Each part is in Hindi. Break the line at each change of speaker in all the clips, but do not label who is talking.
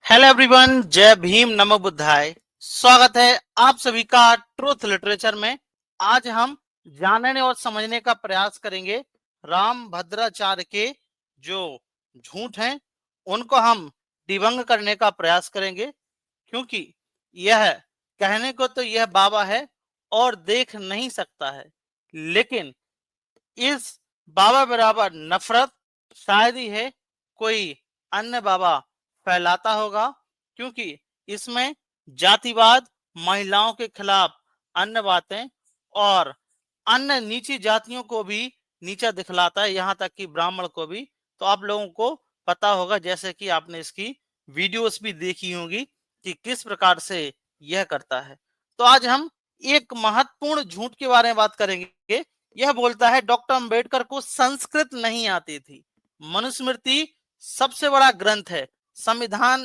हेलो एवरीवन, जय भीम, नमो बुद्धाय। स्वागत है आप सभी का ट्रूथ लिटरेचर में। आज हम जानने और समझने का प्रयास करेंगे राम भद्राचार्य के जो झूठ हैं उनको हम डिबंग करने का प्रयास करेंगे, क्योंकि यह कहने को तो यह बाबा है और देख नहीं सकता है, लेकिन इस बाबा बराबर नफरत शायद ही है कोई अन्य बाबा फैलाता होगा, क्योंकि इसमें जातिवाद, महिलाओं के खिलाफ अन्य बातें और अन्य नीची जातियों को भी नीचा दिखलाता है, यहाँ तक कि ब्राह्मण को भी। तो आप लोगों को पता होगा, जैसे कि आपने इसकी वीडियोस भी देखी होंगी कि किस प्रकार से यह करता है। तो आज हम एक महत्वपूर्ण झूठ के बारे में बात करेंगे। यह बोलता है डॉक्टर अंबेडकर को संस्कृत नहीं आती थी। मनुस्मृति सबसे बड़ा ग्रंथ है, संविधान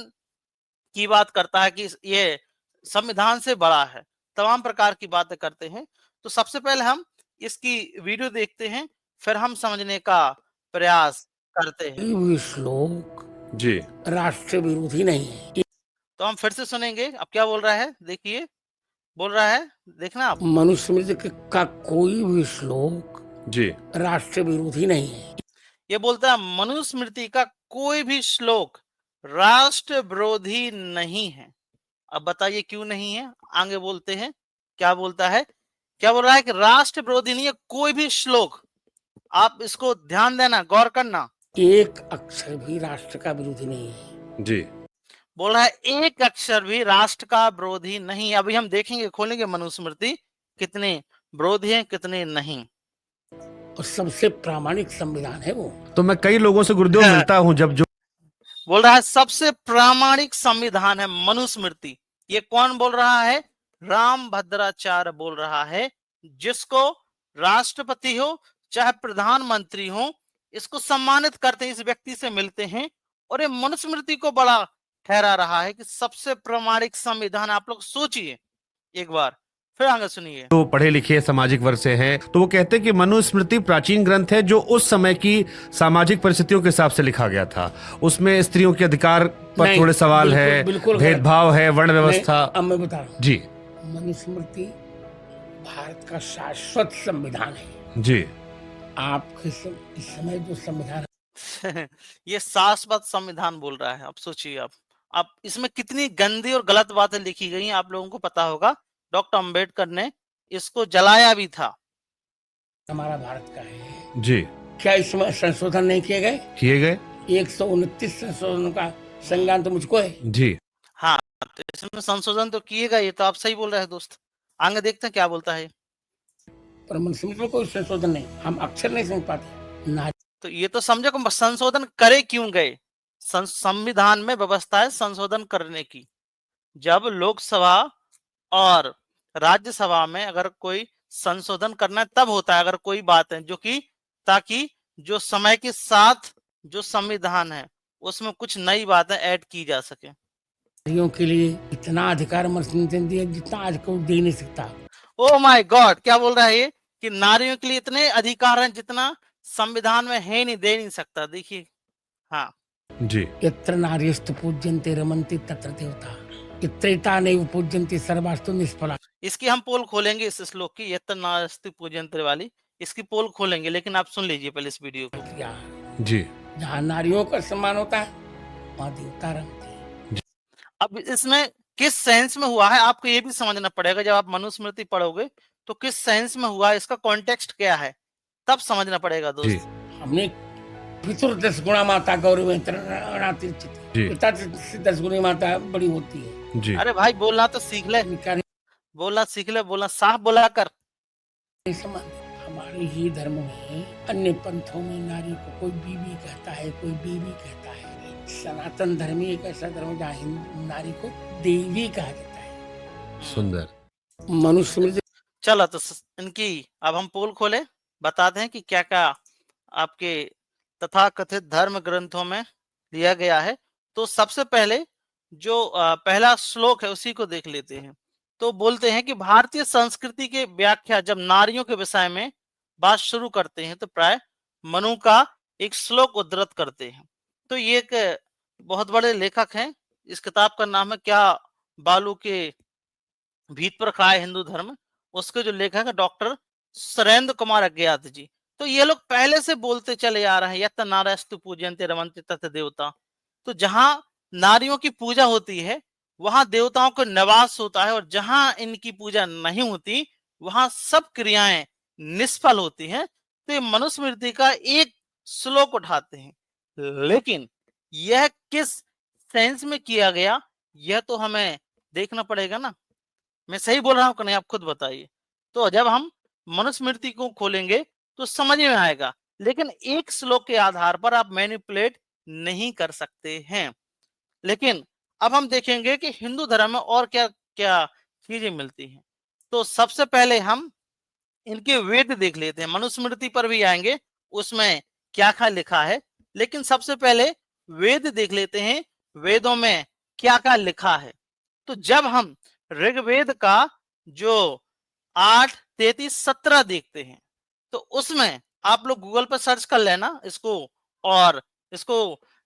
की बात करता है कि ये संविधान से बड़ा है, तमाम प्रकार की बातें करते हैं। तो सबसे पहले हम इसकी वीडियो देखते हैं, फिर हम समझने का प्रयास करते हैं।
भी श्लोक
जी
राष्ट्र विरोधी नहीं है।
तो हम फिर से सुनेंगे अब क्या बोल रहा है। देखिए, बोल रहा है, देखना आप।
मनुस्मृति का कोई भी श्लोक
जी
राष्ट्र विरोधी नहीं है।
ये बोलता है मनुस्मृति का कोई भी श्लोक राष्ट्र विरोधी नहीं है। अब बताइए क्यों नहीं है। आगे बोलते हैं, क्या बोलता है, क्या बोल रहा है कि राष्ट्र विरोधी नहीं है कोई भी श्लोक। आप इसको ध्यान देना, गौर करना।
एक अक्षर भी राष्ट्र का विरोधी नहीं है।
जी
बोल रहा है एक अक्षर भी राष्ट्र का विरोधी नहीं। अभी हम देखेंगे, खोलेंगे मनुस्मृति, कितने विरोधी हैं कितने नहीं।
और सबसे प्रामाणिक संविधान है वो।
तो मैं कई लोगों से गुरुदेव मिलता हूँ जब जो
बोल रहा है सबसे प्रामाणिक संविधान है मनुस्मृति। ये कौन बोल रहा है? राम भद्राचार्य बोल रहा है, जिसको राष्ट्रपति हो चाहे प्रधानमंत्री हो, इसको सम्मानित करते हैं, इस व्यक्ति से मिलते हैं, और ये मनुस्मृति को बड़ा ठहरा रहा है कि सबसे प्रामाणिक संविधान। आप लोग सोचिए एक बार, फिर आगे सुनिए।
पढ़े लिखे सामाजिक वर्ग से हैं, तो वो कहते हैं कि मनुस्मृति प्राचीन ग्रंथ है जो उस समय की सामाजिक परिस्थितियों के हिसाब से लिखा गया था। उसमें स्त्रियों के अधिकार पर
नहीं,
थोड़े सवाल है,
बिल्कुल
भेदभाव है, वर्ण व्यवस्था।
अब मैं बता रहा हूँ,
जी
मनुस्मृति भारत का शाश्वत संविधान है।
जी
आपके इस समय जो संविधान
ये शाश्वत संविधान बोल रहा है। अब सोचिए आप इसमें कितनी गंदी और गलत बातें लिखी गई हैं। आप लोगों को पता होगा डॉक्टर अंबेडकर ने इसको जलाया भी था।
हमारा भारत का है।
जी
क्या इसमें संशोधन नहीं किए गए?
किए गए
129 संशोधन का संज्ञान तो मुझको है।
जी।
हाँ, तो इसमें संशोधन तो किएगा, ये तो आप सही बोल रहे हैं दोस्त। आगे देखते हैं क्या बोलता है।
पर मनुस्मृति में कोई संशोधन नहीं, हम अक्षर नहीं समझ पाते ना।
तो ये तो समझो कि संशोधन करे क्यों गए। संविधान में व्यवस्था है संशोधन करने की। जब लोकसभा और राज्यसभा में अगर कोई संशोधन करना है तब होता है, अगर कोई बात है जो कि ताकि जो समय के साथ जो संविधान है उसमें कुछ नई बातें ऐड की जा सके।
नारियों के लिए इतना अधिकार मनुस्मृति ने दिया जितना आज कोई दे नहीं सकता।
ओ माय गॉड, क्या बोल रहा है ये कि नारियों के लिए इतने अधिकार हैं जितना संविधान में है नहीं, दे नहीं सकता। देखिए, हाँ
जी
यत्र नार्यस्तु पूज्यन्ते रमन्ते तत्र देवता इत्रेता नैव पूज्यन्ते सर्वास्तु निष्फला।
इसकी हम पोल खोलेंगे, इस श्लोक की, यत्र नास्ति पूज्यन्ते वाली, इसकी पोल खोलेंगे, लेकिन आप सुन लीजिए पहले इस वीडियो को।
जी
जहाँ नारियों का सम्मान होता है वहाँ देवता रमते हैं।
अब इसमें किस सेंस में हुआ है आपको ये भी समझना पड़ेगा। जब आप मनुस्मृति पढ़ोगे तो किस सेंस में हुआ है, इसका कॉन्टेक्स्ट क्या है, तब समझना पड़ेगा
जी
दोस्त।
हमने पितुर 10 गुणा माता गौरव
जी
पिता से 10 गुणी माता बड़ी होती है।
जी।
अरे भाई, बोलना तो सीख ले,
क्या नहीं
बोलना सीख ले, बोलना साफ बोला कर।
समझ। हमारे ही धर्म में अन्य पंथों में नारी को कोई बीवी कहता है, कोई बीवी कहता है। सनातन धर्म एक ऐसा धर्म जहाँ हिंदू नारी को देवी कहा जाता है।
सुंदर।
मनुस्मृति
चलो तो इनकी अब हम पोल खोले, बताते हैं कि क्या क्या आपके तथाकथित धर्म ग्रंथों में लिया गया है। तो सबसे पहले जो पहला श्लोक है उसी को देख लेते हैं। तो बोलते हैं कि भारतीय संस्कृति के व्याख्या जब नारियों के विषय में बात शुरू करते हैं तो प्राय मनु का एक श्लोक उद्धृत करते हैं। तो ये एक बहुत बड़े लेखक हैं, इस किताब का नाम है क्या बालू के भीत पर खड़ा है हिंदू धर्म। उसके जो लेखक है डॉक्टर सुरेंद्र कुमार अज्ञात जी। तो ये लोग पहले से बोलते चले आ रहे हैं यत् नारायस्तु पूजयन्ते रमन्ते तत् देवता। तो जहां नारियों की पूजा होती है वहां देवताओं का निवास होता है, और जहां इनकी पूजा नहीं होती वहां सब क्रियाएं निष्फल होती हैं। तो ये मनुस्मृति का एक श्लोक उठाते हैं, लेकिन यह किस सेंस में किया गया यह तो हमें देखना पड़ेगा ना। मैं सही बोल रहा हूं कि नहीं, आप खुद बताइए। तो जब हम मनुस्मृति को खोलेंगे तो समझ में आएगा, लेकिन एक श्लोक के आधार पर आप मैनिपुलेट नहीं कर सकते हैं। लेकिन अब हम देखेंगे कि हिंदू धर्म में और क्या क्या चीजें मिलती हैं। तो सबसे पहले हम इनके वेद देख लेते हैं, मनुस्मृति पर भी आएंगे उसमें क्या क्या लिखा है, लेकिन सबसे पहले वेद देख लेते हैं वेदों में क्या क्या लिखा है। तो जब हम ऋग्वेद का जो 8, 33, 17 देखते हैं तो उसमें आप लोग गूगल पर सर्च कर लेना इसको और इसको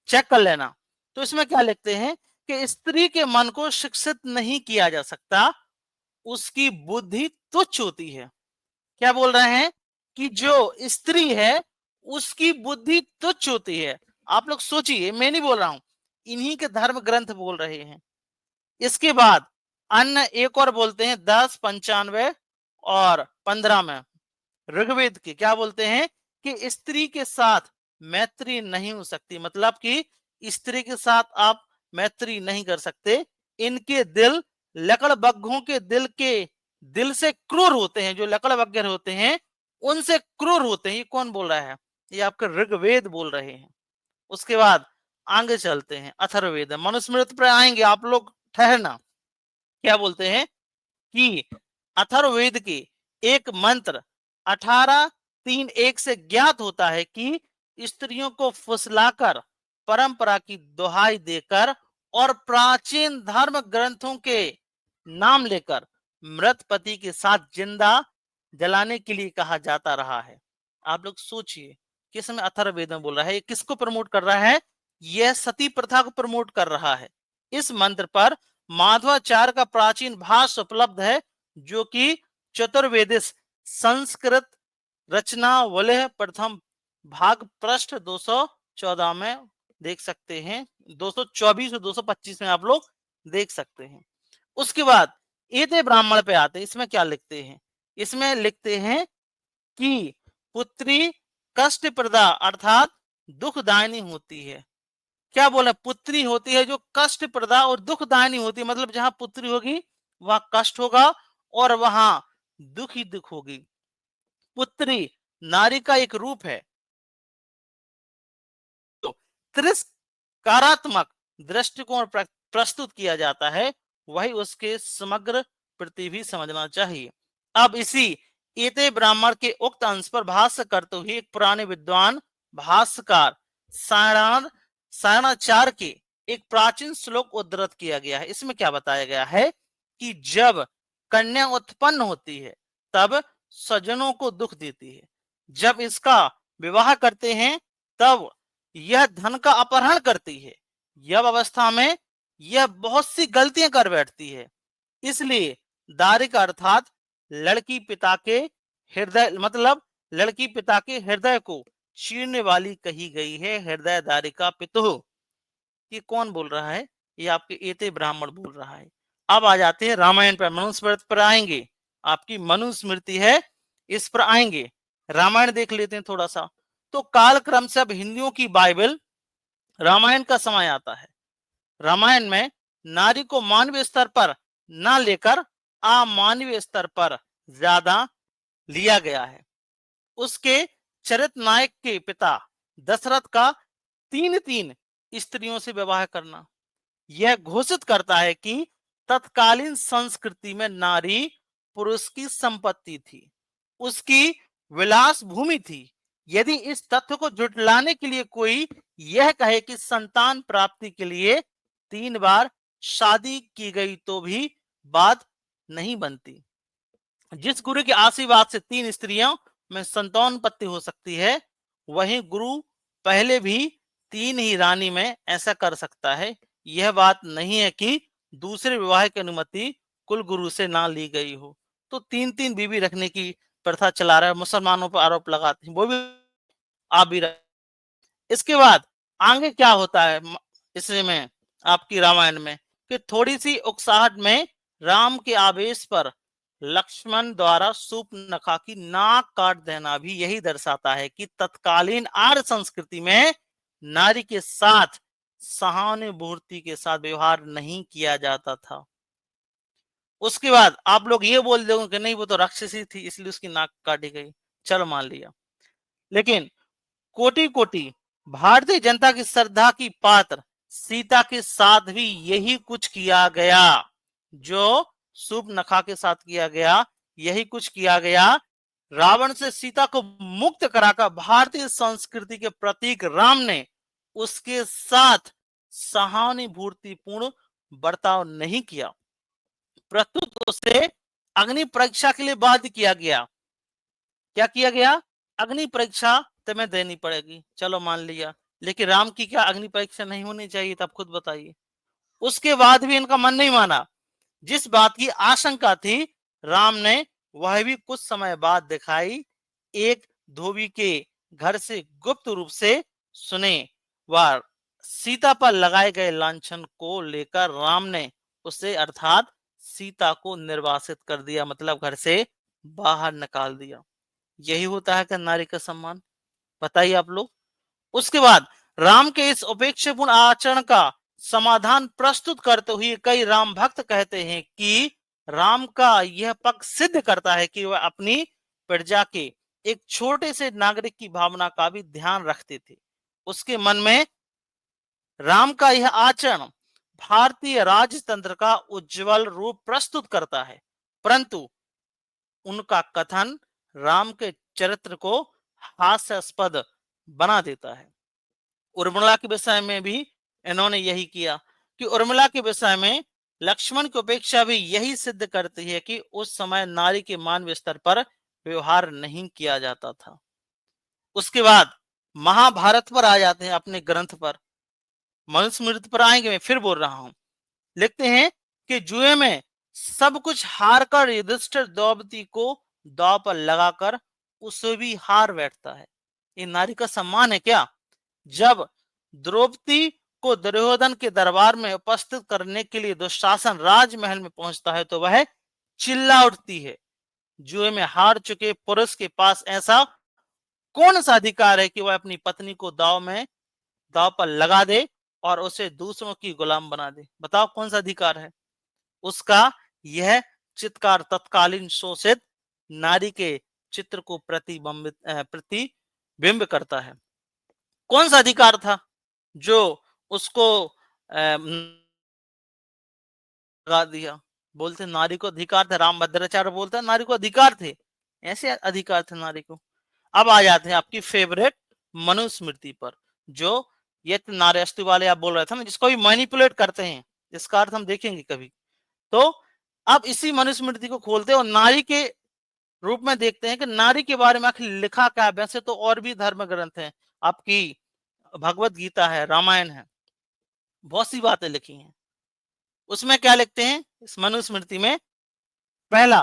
चेक कर लेना। तो इसमें क्या लिखते हैं कि स्त्री के मन को शिक्षित नहीं किया जा सकता, उसकी बुद्धि तुच्छ होती है। क्या बोल रहे हैं कि जो स्त्री है उसकी बुद्धि तुच्छ होती है। आप लोग सोचिए, मैं नहीं बोल रहा हूं, इन्हीं के धर्म ग्रंथ बोल रहे हैं। इसके बाद अन्य एक और बोलते हैं 10, 95 और 15 में ऋग्वेद के क्या बोलते हैं कि स्त्री के साथ मैत्री नहीं हो सकती, मतलब कि स्त्री के साथ आप मैत्री नहीं कर सकते। इनके दिल लकड़बग्घों के दिल से क्रूर होते हैं, जो लकड़बग्घे होते हैं उनसे क्रूर होते हैं। ये कौन बोल रहा है? ये आपके ऋग्वेद बोल रहे हैं। उसके बाद आगे चलते हैं अथर्ववेद, मनुस्मृति पर आएंगे, आप लोग ठहरना। क्या बोलते हैं कि अथर्ववेद के एक मंत्र 18:3:1 से ज्ञात होता है कि स्त्रियों को फुसलाकर, परंपरा की दुहाई देकर और प्राचीन धर्म ग्रंथों के नाम लेकर मृत पति के साथ जिंदा जलाने के लिए कहा जाता रहा है। आप लोग सोचिए किस में अथर्ववेद में बोल रहा है, ये किसको प्रमोट कर रहा है? यह सती प्रथा को प्रमोट कर रहा है। इस मंत्र पर माधवाचार्य का प्राचीन भाष्य उपलब्ध है, जो कि चतुर्वेदिस संस्कृत रचनावली प्रथम भाग पृष्ठ 214 में देख सकते हैं, 224 और 225 में आप लोग देख सकते हैं। उसके बाद एते ब्राह्मण पे आते हैं। इसमें क्या लिखते हैं? इसमें लिखते हैं कि पुत्री कष्टप्रदा अर्थात दुखदायिनी होती है। क्या बोले? पुत्री होती है जो कष्टप्रदा और दुखदायिनी होती है, मतलब जहां पुत्री होगी वहां कष्ट होगा और वहां दुख ही दुख होगी। पुत्री नारी का एक रूप है, तो तिरस्कारात्मक दृष्टिकोण प्रस्तुत किया जाता है, वही उसके समग्र प्रति भी समझना चाहिए। अब इसी एते ब्राह्मण के उक्त अंश पर भाष्य करते हुए एक पुराने विद्वान भाष्यकार सायणाचार्य के एक प्राचीन श्लोक उद्धृत किया गया है। इसमें क्या बताया गया है कि जब कन्या उत्पन्न होती है तब स्वजनों को दुख देती है, जब इसका विवाह करते हैं तब यह धन का अपहरण करती है, यह अवस्था में यह बहुत सी गलतियां कर बैठती है। इसलिए दारिका अर्थात लड़की पिता के हृदय, मतलब लड़की पिता के हृदय को चीरने वाली कही गई है, हृदय दारिका पितुः। ये कौन बोल रहा है? ये आपके एते ब्राह्मण बोल रहा है। अब आ जाते हैं रामायण पर, मनुस्मृति पर आएंगे। आपकी मनुस्मृति है, इस पर आएंगे। रामायण देख लेते हैं थोड़ा सा। तो कालक्रम से अब हिंदुओं की बाइबल रामायण का समय आता है। रामायण में नारी को मानवीय स्तर पर ना लेकर अमानवीय स्तर पर ज्यादा लिया गया है। उसके चरित्र नायक के पिता दशरथ का 3 स्त्रियों से विवाह करना यह घोषित करता है कि तत्कालीन संस्कृति में नारी पुरुष की संपत्ति थी, उसकी विलास भूमि थी। यदि इस तथ्य को झुटलाने के लिए कोई यह कहे कि संतान प्राप्ति के लिए 3 बार शादी की गई तो भी बात नहीं बनती। जिस गुरु के आशीर्वाद से 3 स्त्रियों में संतानोत्पत्ति हो सकती है, वहीं गुरु पहले भी 3 ही रानी में ऐसा कर सकता है। यह बात नहीं है कि दूसरे विवाह की अनुमति कुल गुरु से ना ली गई हो। तो 3-3 बीवी रखने की प्रथा चला रहा है, मुसलमानों पर आरोप लगाते हैं, वो भी आप भी इसके बाद आगे क्या होता है इसमें आपकी रामायण में कि थोड़ी सी उकसाहट में राम के आवेश पर लक्ष्मण द्वारा सूर्पनखा की नाक काट देना भी यही दर्शाता है कि तत्कालीन आर्य संस्कृति में नारी के साथ सहानुभूति के साथ व्यवहार नहीं किया जाता था। उसके बाद आप लोग ये बोल दोगे कि नहीं वो तो राक्षसी थी इसलिए उसकी नाक काटी गई, चलो मान लिया, लेकिन कोटि कोटि भारतीय जनता की श्रद्धा की पात्र सीता के साथ भी यही कुछ किया गया जो सूर्पनखा के साथ किया गया, यही कुछ किया गया। रावण से सीता को मुक्त कराकर भारतीय संस्कृति के प्रतीक राम ने उसके साथ सहानुभूतिपूर्ण बर्ताव नहीं किया, प्रस्तुत उसे अग्नि परीक्षा के लिए बाध्य किया गया। क्या किया गया? अग्नि परीक्षा तुम्हें देनी पड़ेगी, चलो मान लिया, लेकिन राम की क्या अग्नि परीक्षा नहीं होनी चाहिए? तब खुद बताइए। उसके बाद भी इनका मन नहीं माना। जिस बात की आशंका थी राम ने वह भी कुछ समय बाद दिखाई। एक धोबी के घर से गुप्त रूप से सुने वह सीता पर लगाए गए लांछन को लेकर राम ने उसे अर्थात सीता को निर्वासित कर दिया, मतलब घर से बाहर निकाल दिया। यही होता है कि नारी का सम्मान। बताइए आप लोग। उसके बाद राम के इस उपेक्षापूर्ण आचरण का समाधान प्रस्तुत करते हुए कई राम भक्त कहते हैं कि राम का यह पक्ष सिद्ध करता है कि वह अपनी प्रजा के एक छोटे से नागरिक की भावना का भी ध्यान रखते थे। उसके मन में राम का यह आचरण भारतीय राजतंत्र का उज्जवल रूप प्रस्तुत करता है, परंतु उनका कथन राम के चरित्र को हास्यास्पद बना देता है। उर्मिला के विषय में भी इन्होंने यही किया कि उर्मिला के विषय में लक्ष्मण की उपेक्षा भी यही सिद्ध करती है कि उस समय नारी के मानवीय स्तर पर व्यवहार नहीं किया जाता था। उसके बाद महाभारत पर आ जाते हैं, अपने ग्रंथ पर, मनुस्मृति पर आएंगे, मैं फिर बोल रहा हूं। लिखते हैं कि जुए में सब कुछ हार कर युधिष्ठिर द्रौपदी को दांव पर लगाकर उसे भी हार बैठता है। ये नारी का सम्मान है क्या? जब द्रौपदी को दुर्योधन के दरबार में उपस्थित करने के लिए दुशासन राजमहल में पहुंचता है तो वह चिल्ला उठती है। जुए में हार चुके पुरुष के पास ऐसा कौन सा अधिकार है कि वह अपनी पत्नी को दांव पर लगा दे और उसे दूसरों की गुलाम बना दे? बताओ कौन सा अधिकार है उसका? यह चित्कार तत्कालीन शोषित नारी के चित्र को प्रतिबिंब करता है। कौन सा अधिकार था जो उसको लगा दिया? बोलते नारी को अधिकार था, राम भद्राचार्य बोलता नारी को अधिकार थे, ऐसे अधिकार थे नारी को। अब आ जाते हैं आपकी फेवरेट मनुस्मृति पर, जो ये नार्यस्तु वाले आप बोल रहे थे ना, जिसको भी मैनिपुलेट करते हैं, इसका अर्थ हम देखेंगे कभी। तो अब इसी मनुस्मृति को खोलते हैं और नारी के रूप में देखते हैं कि नारी के बारे में आखिर लिखा क्या है। वैसे तो और भी धर्म ग्रंथ हैं, आपकी भगवत गीता है, रामायण है, बहुत सी बातें लिखी हैं। उसमें क्या लिखते हैं इस मनुस्मृति में? पहला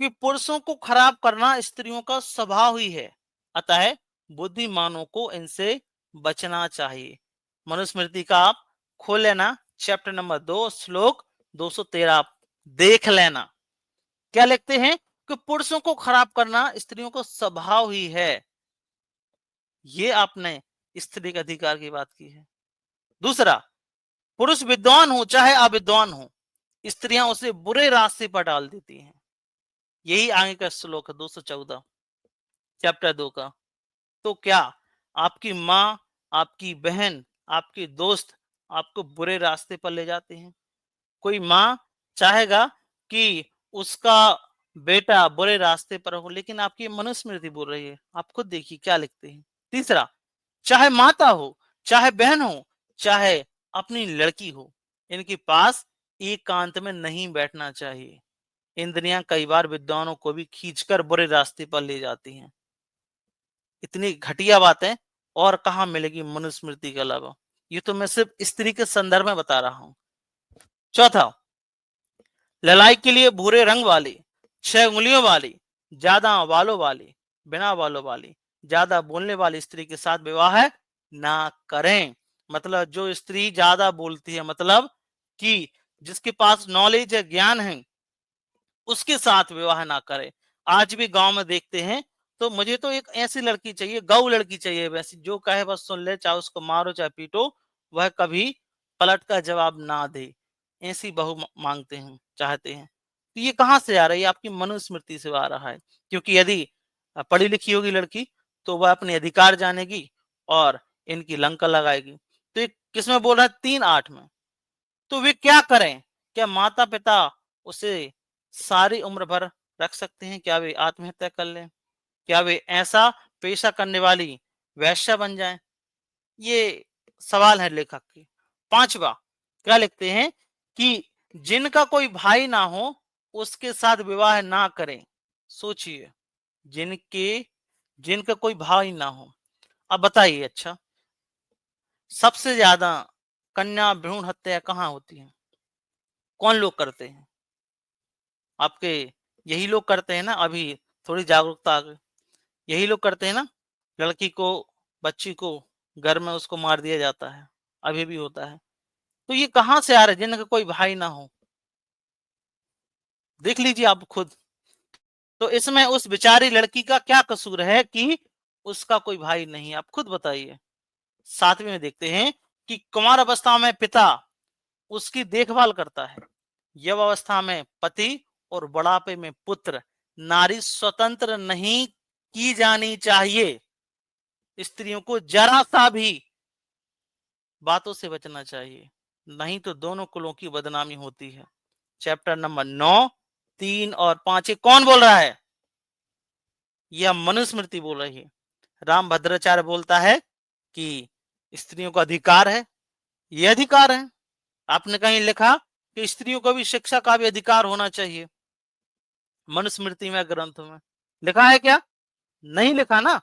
कि पुरुषों को खराब करना स्त्रियों का स्वभाव ही है, अतः बुद्धिमानों को इनसे बचना चाहिए। मनुस्मृति का आप खोल लेना, चैप्टर नंबर 2 श्लोक 213 देख लेना। क्या लिखते हैं कि पुरुषों को खराब करना स्त्रियों का स्वभाव ही है। ये आपने स्त्री के अधिकार की बात की है। दूसरा, पुरुष विद्वान हो चाहे अविद्वान हो, स्त्रियां उसे बुरे रास्ते पर डाल देती हैं। यही आगे का श्लोक है 214 चैप्टर 2 का। तो क्या आपकी माँ, आपकी बहन, आपके दोस्त आपको बुरे रास्ते पर ले जाते हैं? कोई माँ चाहेगा कि उसका बेटा बुरे रास्ते पर हो, लेकिन आपकी मनुस्मृति बोल रही है, आप खुद देखिए क्या लिखते हैं। तीसरा, चाहे माता हो, चाहे बहन हो, चाहे अपनी लड़की हो, इनके पास एकांत में नहीं बैठना चाहिए। इंद्रियां कई बार विद्वानों को भी खींचकर बुरे रास्ते पर ले जाती हैं। इतनी घटिया बातें और कहां मिलेगी मनुस्मृति के अलावा? ये तो मैं सिर्फ स्त्री के संदर्भ में बता रहा हूं। चौथा, लड़ाई के लिए भूरे रंग वाली, 6 उंगलियों वाली, ज्यादा बालों वाली, बिना बालों वाली, ज्यादा बोलने वाली स्त्री के साथ विवाह ना करें। मतलब जो स्त्री ज्यादा बोलती है, मतलब कि जिसके पास नॉलेज है, ज्ञान है, उसके साथ विवाह ना करें। आज भी गांव में देखते हैं, तो मुझे तो एक ऐसी लड़की चाहिए, गौ लड़की चाहिए, वैसी जो कहे बस सुन ले, चाहे उसको मारो चाहे पीटो, वह कभी पलट का जवाब ना दे। ऐसी बहू मांगते हैं, चाहते हैं। तो ये कहां से आ रहा है? ये आपकी मनुस्मृति से आ रहा है। क्योंकि यदि पढ़ी लिखी होगी लड़की, तो वह अपने अधिकार जानेगी और इनकी लंका लगाएगी। तो ये किसमें बोल रहा है? 3:8 में। तो वे क्या करें? क्या माता पिता उसे सारी उम्र भर रख सकते हैं? क्या वे आत्महत्या कर लें? क्या वे ऐसा पेशा करने वाली वैश्या बन जाएं? ये सवाल है लेखक के। 5वां, क्या लिखते हैं कि जिनका कोई भाई ना हो, उसके साथ विवाह ना करें। सोचिए, जिनका कोई भाई ना हो। अब बताइए, अच्छा, सबसे ज्यादा कन्या भ्रूण हत्या कहाँ होती है? कौन लोग करते हैं? आपके यही लोग करते हैं ना। अभी थोड़ी जागरूकता आ गई। यही लोग करते हैं ना। लड़की को, बच्ची को घर में उसको मार दिया जाता है, अभी भी होता है। तो ये कहां से आ रहा है? जिनका कोई भाई ना हो। देख लीजिए आप खुद। तो इसमें उस बेचारी लड़की का क्या कसूर है कि उसका कोई भाई नहीं? आप खुद बताइए। 7वें में देखते हैं कि कुमार अवस्था में पिता उसकी देखभाल करता है, यौवावस्था में पति और बुढ़ापे में पुत्र। नारी स्वतंत्र नहीं की जानी चाहिए। स्त्रियों को जरा सा भी बातों से बचना चाहिए, नहीं तो दोनों कुलों की बदनामी होती है। चैप्टर नंबर 9, 3 और 5 कौन बोल रहा है? यह मनुस्मृति बोल रही है। रामभद्राचार्य बोलता है कि स्त्रियों का अधिकार है। यह अधिकार है। आपने कहीं लिखा कि स्त्रियों को भी शिक्षा का भी अधिकार होना चाहिए? मनुस्मृति में, ग्रंथ में लिखा है क्या? नहीं लिखा ना।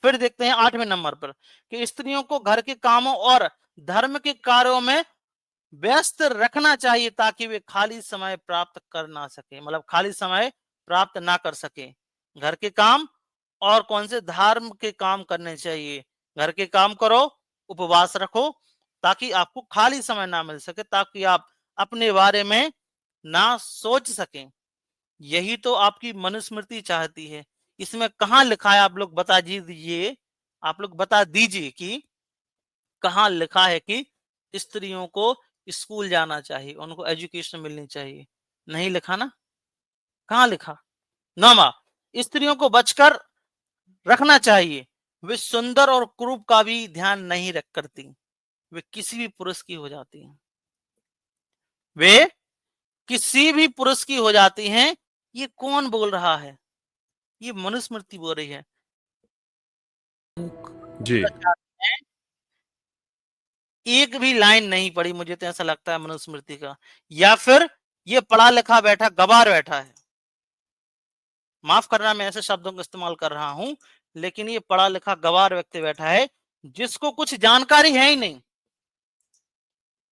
फिर देखते हैं 8वें नंबर पर कि स्त्रियों को घर के कामों और धर्म के कार्यों में व्यस्त रखना चाहिए, ताकि वे खाली समय प्राप्त कर ना सके। मतलब खाली समय प्राप्त ना कर सके। घर के काम और कौन से धर्म के काम करने चाहिए? घर के काम करो, उपवास रखो, ताकि आपको खाली समय ना मिल सके, ताकि आप अपने बारे में ना सोच सकें। यही तो आपकी मनुस्मृति चाहती है। इसमें कहां लिखा है? आप लोग बता दीजिए। आप लोग बता दीजिए कि कहां लिखा है कि स्त्रियों को स्कूल जाना चाहिए, उनको एजुकेशन मिलनी चाहिए? नहीं लिखा ना। कहां लिखा? 9वां, स्त्रियों को बचकर रखना चाहिए। वे सुंदर और क्रूप का भी ध्यान नहीं रख करती, वे किसी भी पुरुष की हो जाती हैं। वे किसी भी पुरुष की हो जाती हैं। ये कौन बोल रहा है? ये मनुस्मृति बोल रही है।
जी।
एक भी लाइन नहीं पढ़ी, मुझे तो ऐसा लगता है मनुस्मृति का। या फिर ये पढ़ा लिखा बैठा गवार बैठा है। माफ करना, मैं ऐसे शब्दों का इस्तेमाल कर रहा हूं, लेकिन ये पढ़ा लिखा गवार व्यक्ति बैठा है, जिसको कुछ जानकारी है ही नहीं।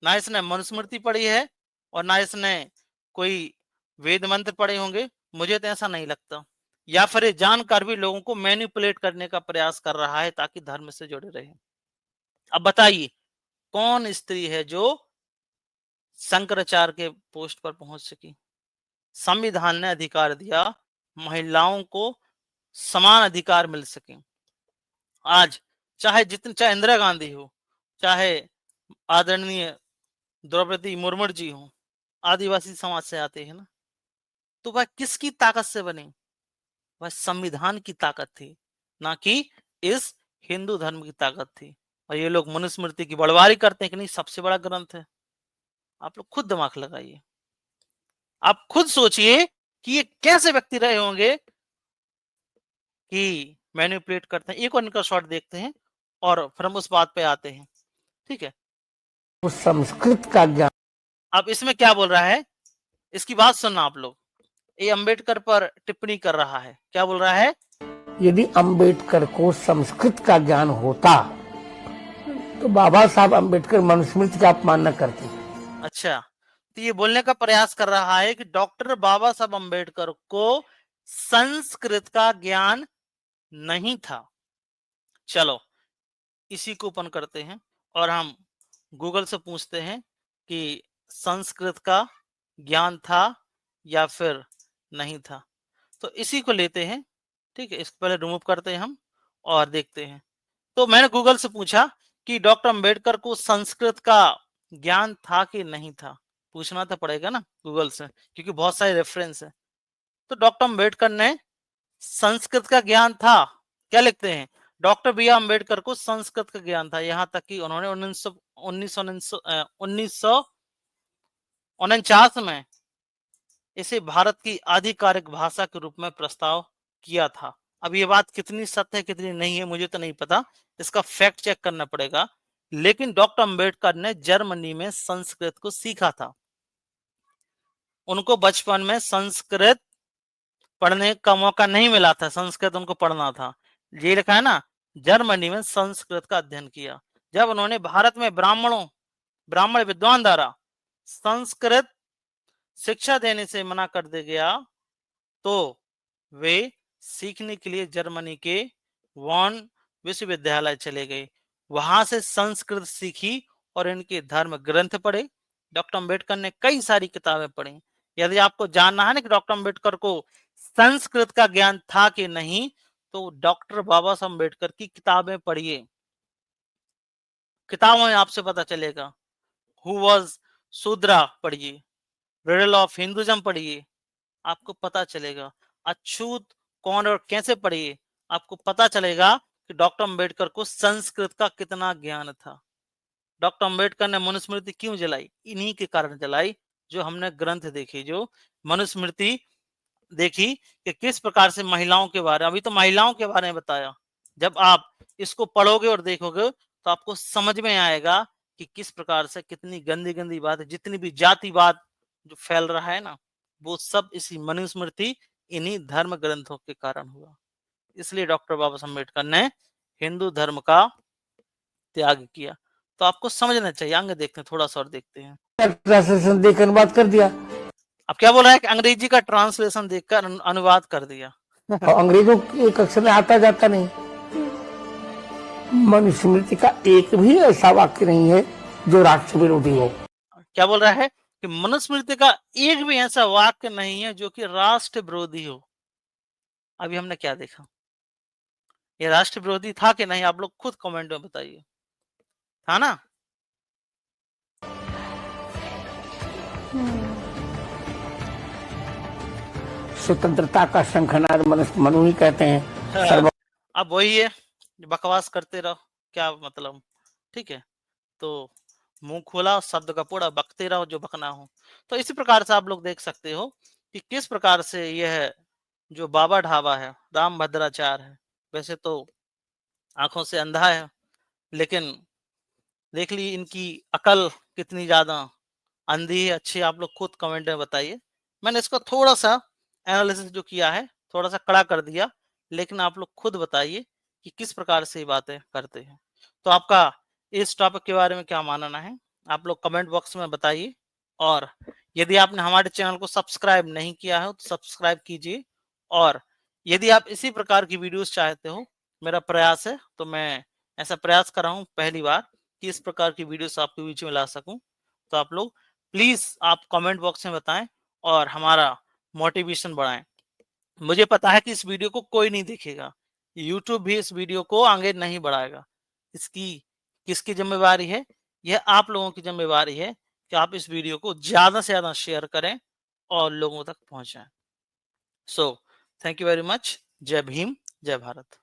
ना इसने मनुस्मृति पढ़ी है और ना इसने कोई वेद मंत्र पढ़े होंगे। मुझे तो ऐसा नहीं लगता। या फिर ये जानकर भी लोगों को मैनिपुलेट करने का प्रयास कर रहा है, ताकि धर्म से जुड़े रहे। अब बताइए, कौन स्त्री है जो शंकराचार्य के पोस्ट पर पहुंच सकी? संविधान ने अधिकार दिया, महिलाओं को समान अधिकार मिल सके। आज चाहे इंदिरा गांधी हो, चाहे आदरणीय द्रौपदी मुर्मू जी हो, आदिवासी समाज से आते हैं ना। तो वह किसकी ताकत से बने? वह संविधान की ताकत थी, ना कि इस हिंदू धर्म की ताकत थी। और ये लोग मनुस्मृति की बड़वारी करते हैं कि नहीं, सबसे बड़ा ग्रंथ है। आप लोग खुद दिमाग लगाइए। आप खुद सोचिए कि ये कैसे व्यक्ति रहे होंगे कि मैनिपुलेट करते हैं। एक और इनका शॉट देखते हैं और फिर हम उस बात पे आते हैं। ठीक है।
उस संस्कृत का ज्ञान।
अब इसमें क्या बोल रहा है, इसकी बात सुनना आप लोग। ये अंबेडकर पर टिप्पणी कर रहा है। क्या बोल रहा है?
यदि अंबेडकर को संस्कृत का ज्ञान होता तो बाबा साहब अम्बेडकर मनुस्मृति का अपमान न करते।
अच्छा, तो ये बोलने का प्रयास कर रहा है कि डॉक्टर बाबा साहब अम्बेडकर को संस्कृत का ज्ञान नहीं था। चलो इसी को ओपन करते हैं और हम गूगल से पूछते हैं कि संस्कृत का ज्ञान था या फिर नहीं था। तो इसी को लेते हैं, ठीक है, इसको पहले रिमूव करते हैं हम और देखते हैं। तो मैंने गूगल से पूछा कि डॉक्टर अंबेडकर को संस्कृत का ज्ञान था कि नहीं था। पूछना तो पड़ेगा ना गूगल से, क्योंकि बहुत सारे रेफरेंस है। तो डॉक्टर अंबेडकर ने संस्कृत का ज्ञान था, क्या लिखते हैं, डॉक्टर बी आर अम्बेडकर को संस्कृत का ज्ञान था। यहां तक कि उन्होंने 1949 में इसे भारत की आधिकारिक भाषा के रूप में प्रस्ताव किया था। अब ये बात कितनी सत्य है कितनी नहीं है मुझे तो नहीं पता, इसका फैक्ट चेक करना पड़ेगा। लेकिन डॉक्टर अंबेडकर ने जर्मनी में संस्कृत को सीखा था। उनको बचपन में संस्कृत पढ़ने का मौका नहीं मिला था, संस्कृत उनको पढ़ना था। ये लिखा है ना, जर्मनी में संस्कृत का अध्ययन किया। जब उन्होंने भारत में ब्राह्मण विद्वान द्वारा संस्कृत शिक्षा देने से मना कर दिया गया तो वे सीखने के लिए जर्मनी के वॉन विश्वविद्यालय चले गए। वहां से संस्कृत सीखी और इनके धर्म ग्रंथ पढ़े। डॉक्टर अंबेडकर ने कई सारी किताबें पढ़ी। यदि आपको जानना है ना कि डॉक्टर अंबेडकर को संस्कृत का ज्ञान था कि नहीं, तो डॉक्टर बाबा साहब अंबेडकर की किताबें पढ़िए। किताबों में आपसे पता चलेगा। हु वॉज शूद्रा पढ़िए, रिडल ऑफ हिंदुइज्म पढ़िए, आपको पता चलेगा। अछूत कौन और कैसे पढ़िए, आपको पता चलेगा कि डॉक्टर अंबेडकर को संस्कृत का कितना ज्ञान था। डॉक्टर अंबेडकर ने मनुस्मृति क्यों जलाई, इन्हीं के कारण जलाई। जो हमने ग्रंथ देखे, जो मनुस्मृति देखी कि किस प्रकार से महिलाओं के बारे, अभी तो महिलाओं के बारे में बताया। जब आप इसको पढ़ोगे और देखोगे तो आपको समझ में आएगा कि किस प्रकार से कितनी गंदी गंदी बात है। जितनी भी जातिवाद जो फैल रहा है ना, वो सब इसी मनुस्मृति इन्हीं धर्म ग्रंथों के कारण हुआ। इसलिए डॉक्टर बाबा साहब अम्बेडकर ने हिंदू धर्म का त्याग किया। तो आपको समझना चाहिए। आगे देखते हैं, थोड़ा सा और देखते हैं।
ट्रांसलेशन देकर अनुवाद कर दिया।
अब क्या बोल रहा है कि अंग्रेजी का ट्रांसलेशन देखकर अनुवाद कर दिया।
और अंग्रेजों के कक्षा में आता जाता नहीं। मनुस्मृति का एक भी ऐसा वाक्य नहीं है जो राष्ट्र विरोधी हो।
क्या बोल रहा है कि मनुस्मृति का एक भी ऐसा वाक्य नहीं है जो कि राष्ट्र विरोधी हो। अभी हमने क्या देखा, ये राष्ट्र विरोधी था कि नहीं, आप लोग खुद कमेंट में बताइए। था ना?
स्वतंत्रता का शंखनाद मनु ही कहते हैं।
अब वही है, बकवास करते रहो, क्या मतलब, ठीक है। तो मुंह खोला, शब्द का पूरा बकते रहो जो बकना हो। तो इसी प्रकार से आप लोग देख सकते हो कि किस प्रकार से यह जो बाबा ढाबा है, राम भद्राचार्य है, वैसे तो आंखों से अंधा है, लेकिन देख ली इनकी अकल कितनी ज्यादा अंधी है अच्छी। आप लोग खुद कमेंट में बताइए। मैंने इसको थोड़ा सा एनालिसिस जो किया है थोड़ा सा कड़ा कर दिया, लेकिन आप लोग खुद बताइए कि किस प्रकार से ये बातें करते हैं। तो आपका इस टॉपिक के बारे में क्या मानना है, आप लोग कमेंट बॉक्स में बताइए। और यदि आपने हमारे चैनल को सब्सक्राइब नहीं किया है तो सब्सक्राइब कीजिए। और यदि आप इसी प्रकार की वीडियोस चाहते हो, मेरा प्रयास है, तो मैं ऐसा प्रयास कर रहा हूँ पहली बार कि इस प्रकार की वीडियोस आपके बीच में ला सकूं। तो आप लोग प्लीज आप कमेंट बॉक्स में बताएं और हमारा मोटिवेशन बढ़ाएं। मुझे पता है कि इस वीडियो को कोई नहीं देखेगा, यूट्यूब भी इस वीडियो को आगे नहीं बढ़ाएगा। इसकी किसकी जिम्मेवारी है? यह आप लोगों की जिम्मेवारी है कि आप इस वीडियो को ज्यादा से ज्यादा शेयर करें और लोगों तक पहुंचाएं। So thank you very much. जय भीम, जय भारत।